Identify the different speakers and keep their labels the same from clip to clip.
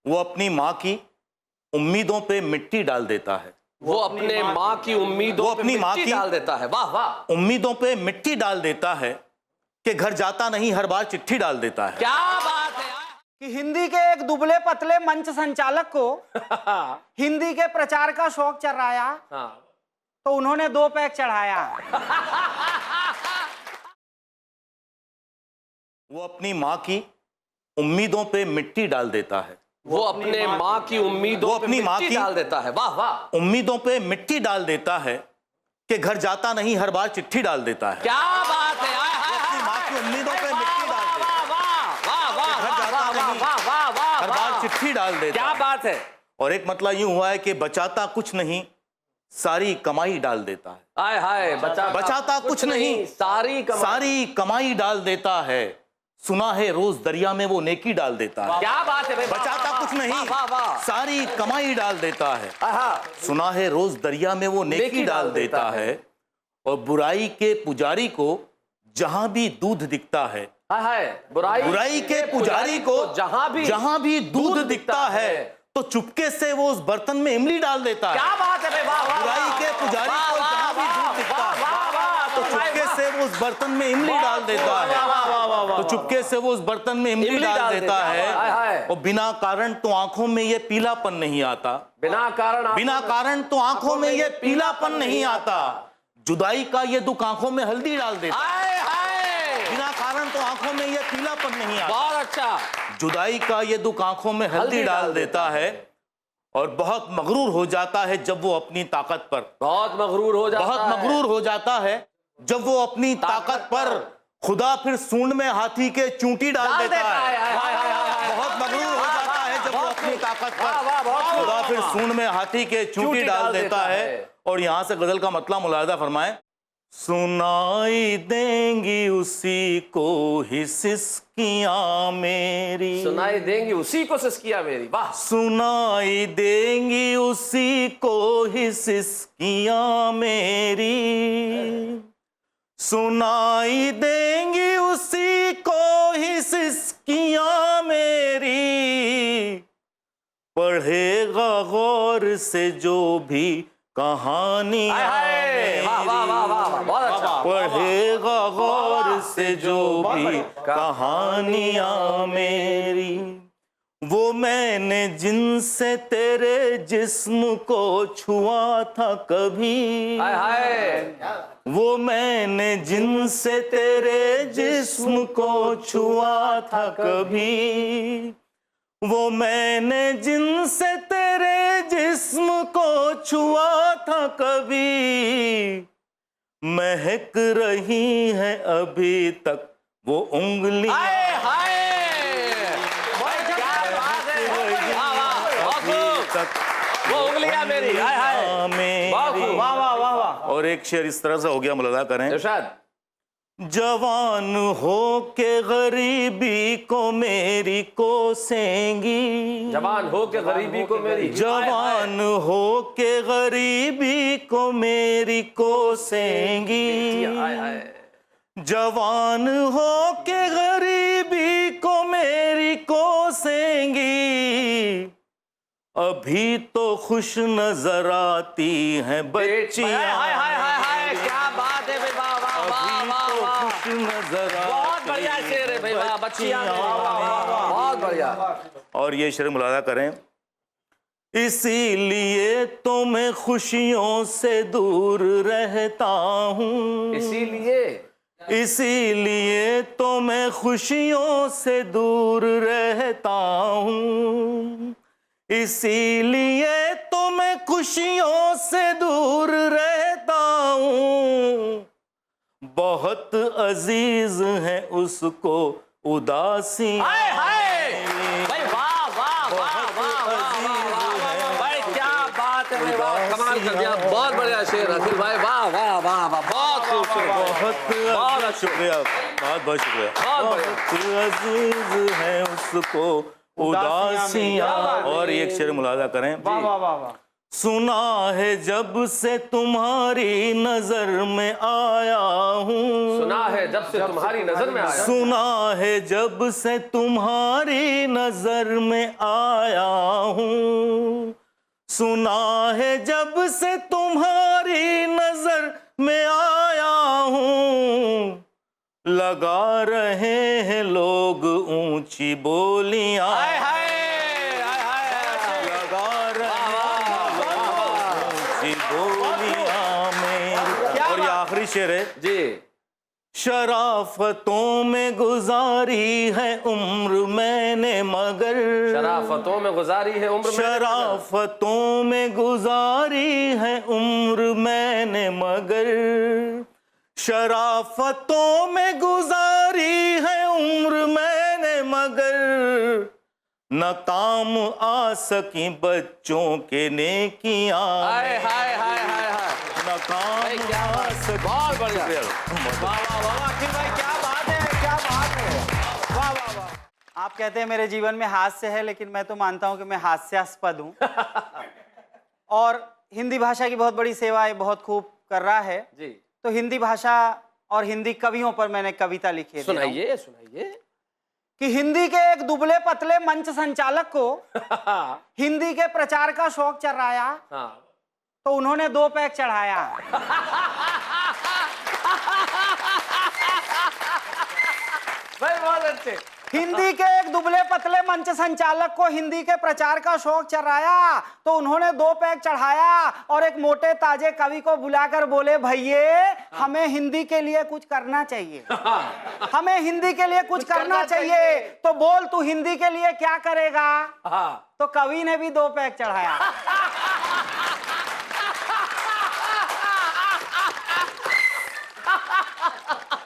Speaker 1: वो अपनी माँ की उम्मीदों पे मिट्टी डाल देता है।
Speaker 2: वो अपने माँ की उम्मीदों पे मिट्टी डाल देता है। वाह वाह।
Speaker 1: उम्मीदों पे मिट्टी डाल देता है कि घर जाता नहीं, हर बार चिट्ठी डाल देता है।
Speaker 2: क्या बात है
Speaker 3: कि हिंदी के एक दुबले पतले मंच संचालक को हिंदी के प्रचार का शौक चढ़ाया, तो उन्होंने 2 पैक चढ़ाया।
Speaker 1: वो अपनी माँ की उम्मीदों पे मिट्टी डाल देता है।
Speaker 2: वो अपने माँ की उम्मीदों पे मिट्टी डाल देता है। वाह वाह।
Speaker 1: उम्मीदों पे मिट्टी डाल देता है कि घर जाता नहीं, हर बार चिट्ठी डाल देता है।
Speaker 2: क्या बात है।
Speaker 1: अपनी माँ की उम्मीदों पे मिट्टी डाल देता है, घर जाता नहीं,
Speaker 2: वाह
Speaker 1: हर बार चिट्ठी डाल देता
Speaker 2: क्या
Speaker 1: है।
Speaker 2: बात है।
Speaker 1: और एक मतलब यूं हुआ है कि बचाता कुछ नहीं, सारी कमाई डाल देता है।
Speaker 2: हाय हाय।
Speaker 1: बचाता कुछ नहीं, सारी कमाई डाल देता है। सुना है रोज दरिया में वो नेकी डाल देता है।
Speaker 2: क्या बात है भाई।
Speaker 1: बचाता कुछ नहीं, सारी कमाई डाल देता है। सुना है रोज दरिया में वो नेकी डाल देता है। और बुराई के पुजारी को जहां भी दूध दिखता है, बुराई के पुजारी को जहां भी दूध दिखता है, तो चुपके से वो उस बर्तन में इमली डाल देता है।
Speaker 2: क्या बात है भाई।
Speaker 1: बुराई के पुजारी को जहां भी दूध दिखता है, तो चुपके से वो उस बर्तन में इमली डाल देता है। तो चुपके से वो उस बर्तन में इमली डाल देता है। और बिना कारण तो आंखों में ये पीलापन नहीं आता। बिना कारण तो आंखों में ये पीलापन नहीं आता। जुदाई का ये दुख आंखों में हल्दी डाल देता है। बिना कारण तो आंखों में ये पीलापन नहीं आता।
Speaker 2: बहुत अच्छा।
Speaker 1: जुदाई का ये दुख आंखों में हल्दी डाल देता है। और बहुत मगरूर हो जाता है जब वो अपनी ताकत पर,
Speaker 2: बहुत मगरूर हो जाता है
Speaker 1: जब वो अपनी ताकत पर खुदा फिर सूंड में हाथी के चूंटी डाल देता है। बहुत मगरूर हो जाता है जब वो अपनी ताकत पर खुदा फिर सूंड में हाथी के चूंटी डाल देता है। और यहां से गजल का मतलब मुलाहिजा फरमाएं। सुनाई देंगी उसी को ही सिसकियां मेरी,
Speaker 2: सुनाई देंगी उसी को सिसकियां मेरी। वाह।
Speaker 1: सुनाई देंगी उसी को ही सिसकियां मेरी, सुनाई देंगी उसी को ही सिसकियां मेरी। पढ़ेगा गौर से जो भी कहानी, पढ़ेगा गौर से जो भी कहानियां मेरी। वो मैंने जिनसे तेरे जिस्म को छुआ था कभी, वो मैंने जिनसे तेरे जिस्म को छुआ था कभी, वो मैंने जिनसे तेरे जिस्म को छुआ था कभी। महक रही है अभी तक वो उंगलियां,
Speaker 2: वो उंगलियां मेरी।
Speaker 1: और एक शेर इस तरह से हो गया, मुलाजा करें। जवान हो के गरीबी को मेरी कोसेंगी,
Speaker 2: जवान हो के गरीबी को मेरी,
Speaker 1: जवान हो के गरीबी को मेरी कोसेंगी, जवान हो के गरीबी को मेरी कोसेंगी। अभी तो खुश नजर आती हैं बच्चियां,
Speaker 2: क्या बात है भाई। बहुत बढ़िया शेर है भाई। वाह बच्चियां, बहुत बढ़िया।
Speaker 1: और ये शेर मुलाजा करें। इसीलिए तो मैं खुशियों से दूर रहता हूँ, इसीलिए तो मैं खुशियों से दूर रहता हूँ, इसीलिए तो मैं खुशियों से दूर रहता हूँ। बहुत अजीज है उसको उदासियां,
Speaker 2: भाई वाह वाह भाई, क्या बात है भाई, कमाल कर दिया। बहुत बढ़िया शेर रखिल भाई। वाह वाह वाह वाह, बहुत खूबसूरत,
Speaker 1: बहुत शुक्रिया, बहुत शुक्रिया। बहुत अजीज है उसको उदासियां। और एक शेर मुलाजा करें। सुना है जब से तुम्हारी नजर में आया हूँ,
Speaker 2: सुना है जब से तुम्हारी नजर में आया,
Speaker 1: सुना है जब से तुम्हारी नजर में आया हूँ, सुना है जब से तुम्हारी नजर में आया हूँ, लगा रहे हैं लोग ऊंची बोलियां,
Speaker 2: हाय हाय हाय हाय,
Speaker 1: लगा रहे हैं लोग ऊंची बोलियां में। और ये आखिरी शेर है
Speaker 2: जी।
Speaker 1: शराफतों में गुजारी है उम्र मैंने मगर,
Speaker 2: शराफतों में गुजारी है उम्र,
Speaker 1: शराफतों में गुजारी है उम्र मैंने मगर, शराफतों में गुजारी है उम्र मैंने मगर, न काम आ सकी बच्चों के नेकियां,
Speaker 2: हाय हाय हाय हाय हाय,
Speaker 1: न काम
Speaker 2: क्या
Speaker 1: आ सकी।
Speaker 2: बहुत बढ़िया,
Speaker 3: वाह वाह वाह अखिल भाई, क्या बात है, क्या बात है, वाह वाह वाह। आप कहते हैं मेरे जीवन में हास्य है, लेकिन मैं तो मानता हूं कि मैं हास्यास्पद हूं। और हिंदी भाषा की बहुत बड़ी सेवा है, बहुत खूब कर रहा है
Speaker 2: जी।
Speaker 3: तो हिंदी भाषा और हिंदी कवियों पर मैंने कविता लिखी है।
Speaker 2: सुनाइए सुनाइए।
Speaker 3: कि हिंदी के एक दुबले पतले मंच संचालक को हिंदी के प्रचार का शौक चढ़ाया,
Speaker 2: हाँ।
Speaker 3: तो उन्होंने 2 पैक चढ़ाया।
Speaker 2: भाई बहुत अच्छे।
Speaker 3: हिंदी के एक दुबले पतले मंच संचालक को हिंदी के प्रचार का शौक चढ़ाया, तो उन्होंने 2 पैक चढ़ाया और एक मोटे ताजे कवि को बुलाकर बोले, भैये हमें हिंदी के लिए कुछ करना चाहिए, हमें हिंदी के लिए कुछ करना चाहिए, तो बोल तू हिंदी के लिए क्या करेगा।
Speaker 2: हाँ।
Speaker 3: तो कवि ने भी 2 पैक चढ़ाया।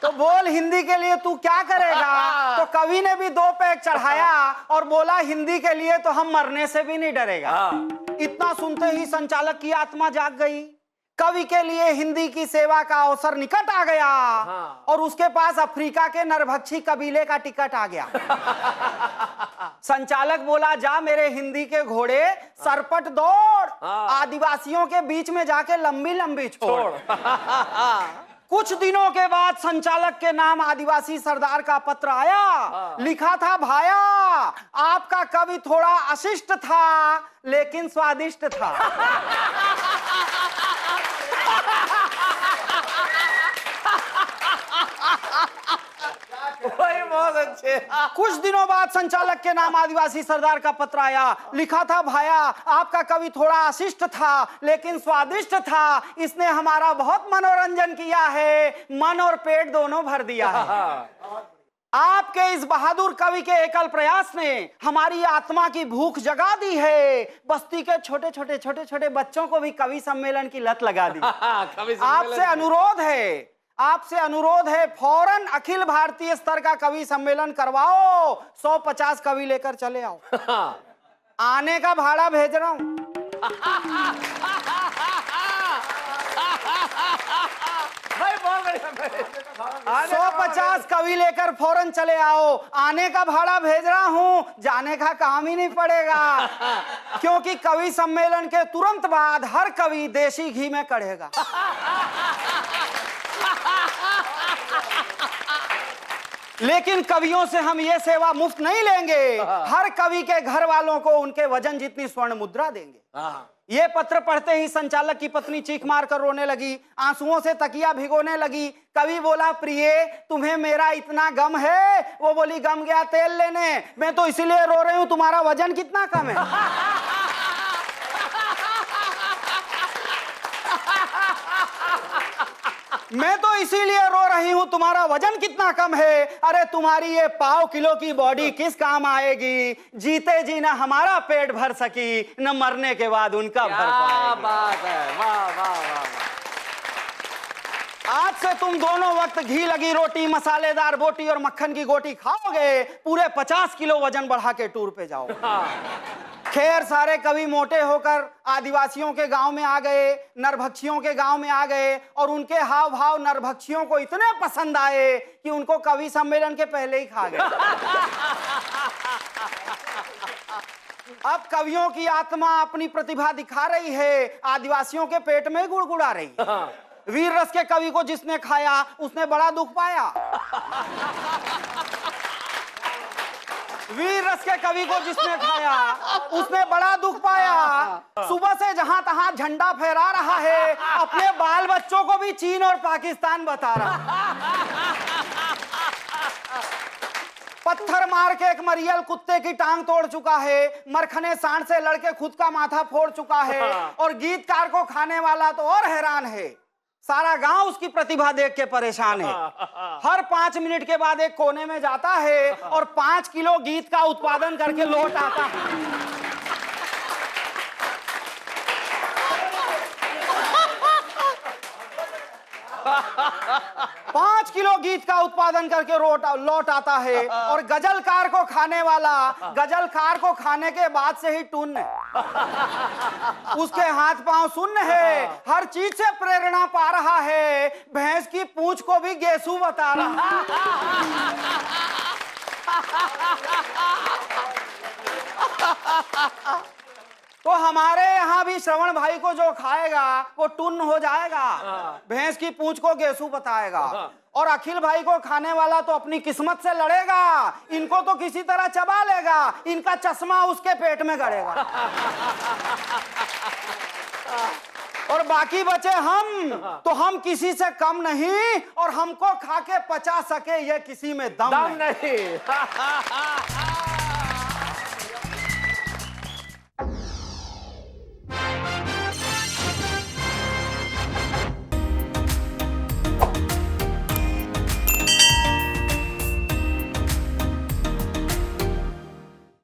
Speaker 3: तो बोल हिंदी के लिए तू क्या करेगा। तो कवि ने भी 2 पैक चढ़ाया और बोला हिंदी के लिए तो हम मरने से भी नहीं डरेगा। इतना सुनते ही संचालक की आत्मा जाग गई। कवि के लिए हिंदी की सेवा का अवसर निकट आ गया और उसके पास अफ्रीका के नरभक्षी कबीले का टिकट आ गया। संचालक बोला, जा मेरे हिंदी के घोड़े सरपट दौड़, आदिवासियों के बीच में जाके लंबी लंबी छोड़। कुछ दिनों के बाद संचालक के नाम आदिवासी सरदार का पत्र आया। लिखा था, भाया आपका कवि थोड़ा अशिष्ट था लेकिन स्वादिष्ट था।
Speaker 2: बहुत अच्छे।
Speaker 3: कुछ दिनों बाद संचालक के नाम आदिवासी सरदार का पत्र आया। लिखा था, भाया आपका कवि थोड़ा अशिष्ट था लेकिन स्वादिष्ट था, इसने हमारा बहुत मनोरंजन किया है, मन और पेट दोनों भर दिया है। आपके इस बहादुर कवि के एकल प्रयास ने हमारी आत्मा की भूख जगा दी है। बस्ती के छोटे छोटे बच्चों को भी कवि सम्मेलन की लत लगा दी। आपसे अनुरोध है फौरन अखिल भारतीय स्तर का कवि सम्मेलन करवाओ। 150 कवि लेकर चले आओ। आने का भाड़ा भेज रहा हूं। 150 कवि लेकर फौरन चले आओ। आने का भाड़ा भेज रहा हूं, जाने का काम ही नहीं पड़ेगा, क्योंकि कवि सम्मेलन के तुरंत बाद हर कवि देसी घी में कढ़ेगा। लेकिन कवियों से हम ये सेवा मुफ्त नहीं लेंगे। हर कवि के घर वालों को उनके वजन जितनी स्वर्ण मुद्रा देंगे। ये पत्र पढ़ते ही संचालक की पत्नी चीख मार कर रोने लगी, आंसुओं से तकिया भिगोने लगी। कवि बोला, प्रिय तुम्हें मेरा इतना गम है। वो बोली, गम गया तेल लेने, मैं तो इसीलिए रो रही हूं तुम्हारा वजन कितना कम है। मैं तो इसीलिए रो रही हूं तुम्हारा वजन कितना कम है। अरे तुम्हारी ये 1.5 किलो की बॉडी किस काम आएगी। जीते जी ना हमारा पेट भर सकी, न मरने के बाद उनका भर पाएगी।
Speaker 2: बात है, वाह वाह वाह।
Speaker 3: आज से तुम दोनों वक्त घी लगी रोटी, मसालेदार बोटी और मक्खन की गोटी खाओगे। पूरे 50 किलो वजन बढ़ा के टूर पे जाओ। खैर सारे कवि मोटे होकर आदिवासियों के गांव में आ गए, नरभक्षियों के गांव में आ गए, और उनके हाव भाव नरभक्षियों को इतने पसंद आए कि उनको कवि सम्मेलन के पहले ही खा गए। अब कवियों की आत्मा अपनी प्रतिभा दिखा रही है, आदिवासियों के पेट में गुड़गुड़ा रही है। वीर रस के कवि को जिसने खाया उसने बड़ा दुख पाया। वीर रस के कवि को जिसने खाया उसने बड़ा दुख पाया। सुबह से जहां तहां झंडा फहरा रहा है, अपने बाल बच्चों को भी चीन और पाकिस्तान बता रहा। पत्थर मार के एक मरियल कुत्ते की टांग तोड़ चुका है, मरखने सांड से लड़के खुद का माथा फोड़ चुका है, और गीतकार को खाने वाला तो और हैरान है। सारा गांव उसकी प्रतिभा देख के परेशान है। हर 5 मिनट के बाद एक कोने में जाता है और 5 किलो गीत का उत्पादन करके लौट आता है। 5 किलो गीत का उत्पादन करके लौट आता है, और गजलकार को खाने वाला गजलकार को खाने के बाद से ही टुन्न है। उसके हाथ पांव सुन्न है, हर चीज से प्रेरणा पा रहा है, भैंस की पूंछ को भी गेसू बता रहा तो हमारे यहाँ भी श्रवण भाई को जो खाएगा वो टुन्न हो जाएगा, भैंस की पूंछ को गेसू बताएगा। और अखिल भाई को खाने वाला तो अपनी किस्मत से लड़ेगा, इनको तो किसी तरह चबा लेगा, इनका चश्मा उसके पेट में गड़ेगा। और बाकी बचे हम, तो हम किसी से कम नहीं, और हमको खा के पचा सके ये किसी में दम नहीं।